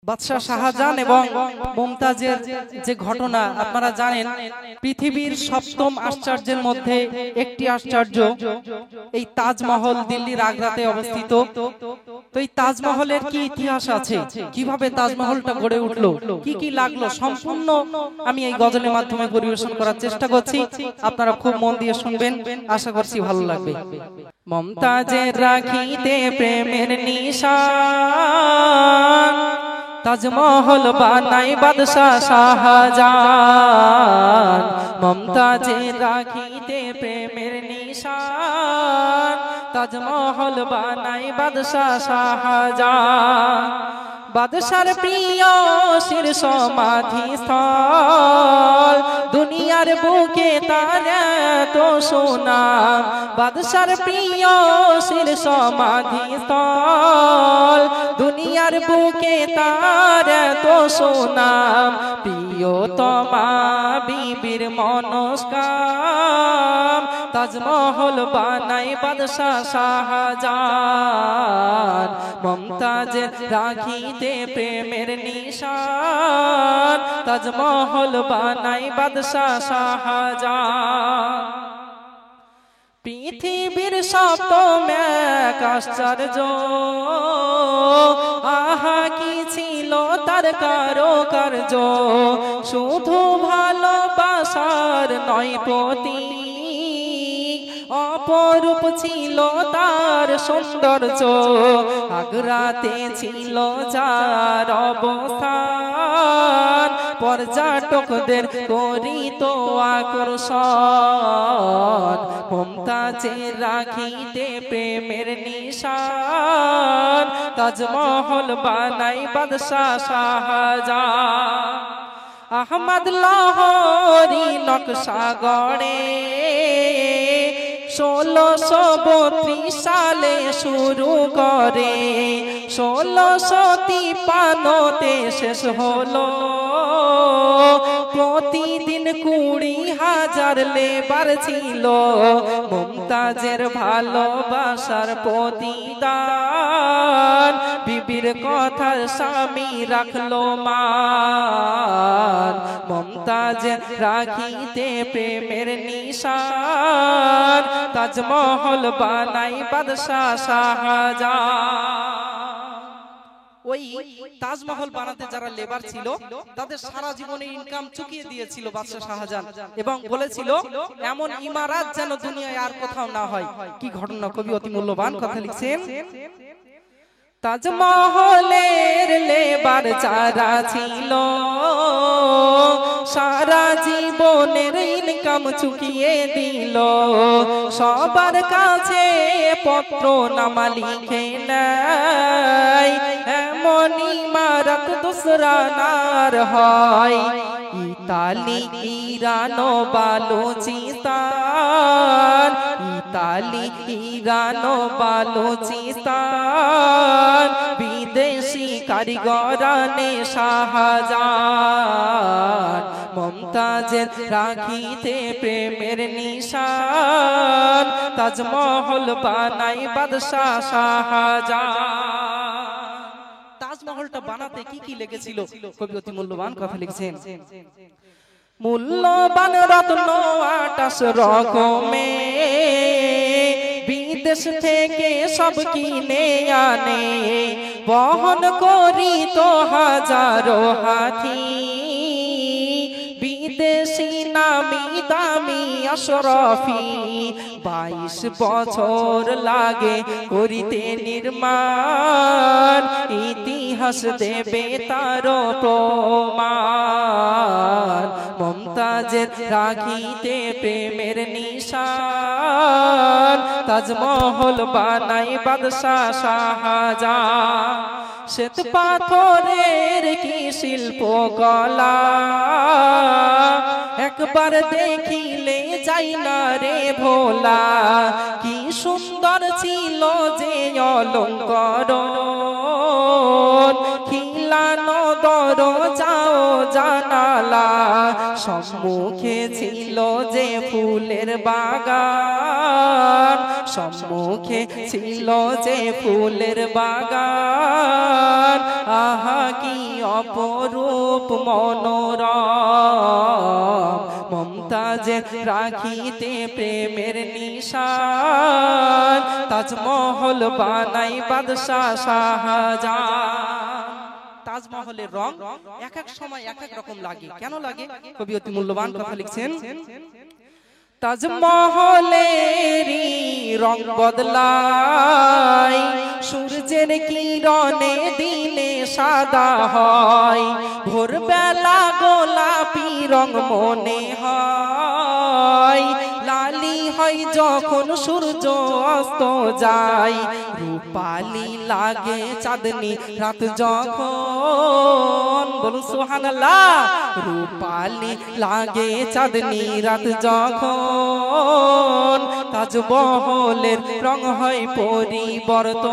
বাদশাহ শাহজাহান এবং মুমতাজের যে ঘটনা আপনারা জানেন, পৃথিবীর সপ্তম আশ্চর্যের মধ্যে একটি আশ্চর্য এই তাজমহল দিল্লির আগ্রাতে অবস্থিত। তো এই তাজমহলের কি ইতিহাস আছে, কিভাবে তাজমহলটা গড়ে উঠলো, কি কি লাগলো, সম্পূর্ণ আমি এই গজলের মাধ্যমে পরিবেশন করার চেষ্টা করছি। আপনারা খুব মন দিয়ে শুনবেন, আশা করছি ভালো লাগবে। মুমতাজের রাখিতে প্রেমের নিশান, তাজমহল বানাই বাদশাহ শাহজাহান। মুমতাজের রাখিতে প্রেমের নিশান, তাজমহল বানাই বাদশাহ শাহজাহান। বাদশার প্রিয় শির সমাধি স্থল, দুনিয়ার বুকে তার তো সুনাম। বাদশার প্রিয় শির সমাধি স্থল, দুনিয়ার বুকে তার তো সুনাম। প্রিয়তমা বিবির মনস্কাম, তাজমহল বানাই বাদশাহ শাহজাহান। মুমতাজের রাখিতে প্রেমের নিশান, তাজমহল বানাই বাদশাহ শাহজাহান। পৃথিবীর সপ্তম আশ্চর্য, আহা কি ছিল তার কারুকার্য। শুধু ভালোবাসার নয় প্রতীক, অপরূপ ছিল তার সৌন্দর্য। আগ্রাতে ছিল যার অবস্থান, পর্যটকদের করিত আকর্ষণ। মুমতাজের রাখিতে প্রেমের নিশান, তাজমহল বানাই বাদশাহ শাহজাহান। আহমদ লাহোরী নকশা গড়ে 1632 সালে শুরু করে, 1653 শেষ হলো। প্রতিদিন 20,000 লেবার ছিল, মুমতাজের ভালোবাসার প্রতিদান। বিবির কথার স্বামী রাখলো মান, মুমতাজের রাখিতে প্রেমের নিশান, তাজমহল বানাই বাদশাহ শাহজাহান। ওই তাজমহল বানাতে যারা লেবার ছিল তাদের সারা জীবনের ইনকাম চুকিয়ে দিয়েছিল বাদশাহ শাহজাহান, এবং বলেছিল এমন ইমারত যেন দুনিয়ায় আর কোথাও না হয়। কি ঘটনা, কবি অতি মূল্যবান কথা লিখছেন। তাজমহলের লেবার যারা ছিল, সারা জীবনের ইনকাম চুকিয়ে দিল। সবার কাছে পত্র নামা লিখে নেয়, এমন ইমারত দুসরা নার হয়। ইতালি, ইরান ও বালুচিস্তান, ইতালি, ইরান ও বালুচিস্তান, বিদেশি কারিগরানে শাহজাহান। মুমতাজের রাখিতে প্রেমের নিশান, তাজমহল বানাই বাদশাহ শাহজাহান। তাজমহলটা বানাতে কি কি লেগেছিল, কবি অতি মূল্যবান কথা লিখছেন। মূল্যবান রত্ন 28 রকমে, বিদেশ থেকে সব কিনে আনে। বহন করি তো হাজারো হাতি, বিদেশি নামি দামি আশরাফি। 22 বছর লাগে করিতে নির্মাণ, ইতিহাস দেবে তার প্রমাণ। মুমতাজের রাখিতে প্রেমের নিশান, তাজমহল বানাই বাদশাহ শাহজাহান। শ্বেত পাথরের কি শিল্পকলা, একবার দেখিলে যাই না রে ভোলা। কি সুন্দর ছিল যে অলঙ্করণ, খিলানো দরজা ও জানালা। সম্মুখে ছিল যে ফুলের বাগান, সম্মুখে ছিল যে ফুলের বাগান, আহা কি অপরূপ মনোরম, মমতাজের রাখিতে প্রেমের নিশান, তাজমহল বানাই বাদশাহ শাহজাহান। তাজমহলের রং এক এক সময় এক এক রকম লাগে, কেন লাগে? কবি অতি মূল্যবান কথা লিখছেন, তাজমহলেরই রং বদলায়, সূর্যের কিরণে দিনে সাদা হয়, ভোরবেলা গোলাপি রং মনে হয়, লালি হয় যখন সূর্য অস্ত যায়, রূপালি লাগে চাঁদনি রাত যখন, বলুন সুবহানাল্লাহ, রূপালি লাগে চাঁদনি রাত যখন, তাজমহলের রং হয় পরিবর্তন,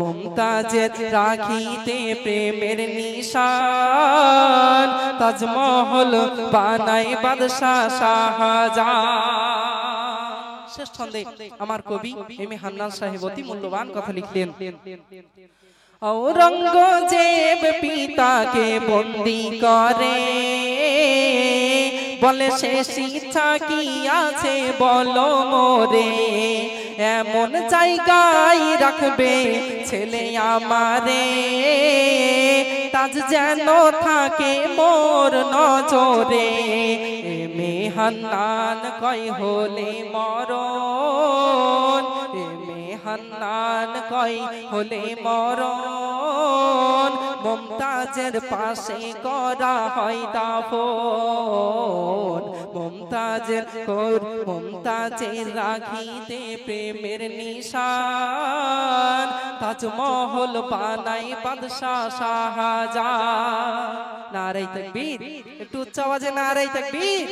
মমতাজের রাখিতে প্রেমের নিশান, তাজমহল বানাই বাদশাহ শাহজাহান। শেষ ছন্দে আমার কবি এম এ হান্নান সাহেব অতি মূল্যবান কথা লিখলেন, औरंगजेब पिता के बंदी करे, বলে শেষ ইচ্ছা কি আছে বলো মোরে, এমন জায়গায় রাখবে ছেলে আমারে, তাজ যেন থাকে মোর নজরে, এম এ হান্নান কয় হলে মরণ, এম এ হান্নান কয় হলে মরণ, মমতাজের পাশে করা হয় দাফন, মমতাজের রাখিতে প্রেমের নিশান, তাজমহল বানাই বাদশাহ শাহজাহান। নারে তাকবীর, একটু উচ্চ আওয়াজে নারে তাকবীর।